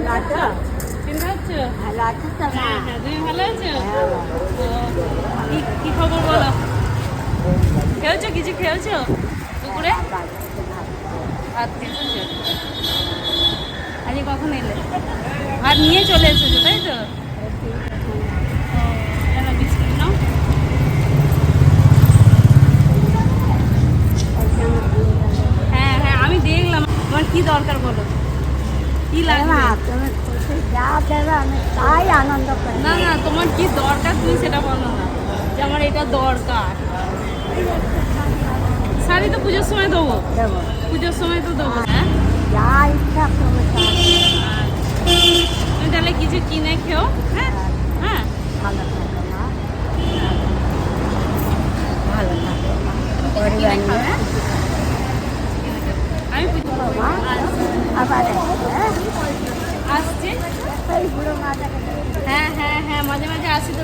চিন্তা হচ্ছে? ভালো আছে তো? হ্যাঁ হ্যাঁ, তুমি ভালো আছো? কি খবর বলো? খেয়েছো, কিছু খেয়েছো দুপুরে? ভাত খেয়েছো? আজকে কখন এলে? ভাত নিয়ে চলে এসেছো তাই তো? বিস্কুট নাও। হ্যাঁ হ্যাঁ, আমি দেখলাম। তোমার কি দরকার বলো, কি লাগবে? তুমি যা দেবে আমি তাই আনন্দ করি। না না, তোমার কি দরকার তুমি সেটা বলো না, যে আমার এটা দরকার। শাড়ি তো পুজোর সময় দেবো, দেবো পুজোর সময় তো দেবো। হ্যাঁ, যা ইচ্ছা করবে তাই। তুমি তাহলে কিছু কিনে খেও। হ্যাঁ হ্যাঁ, ভালো থাকো মা, ভালো থাকো মা। কিনে খাও, হ্যাঁ? আমি পুজো মা আবার আসছি। এই বুড়ো মাটাকে হ্যাঁ হ্যাঁ হ্যাঁ, মাঝে মাঝে আসি তো।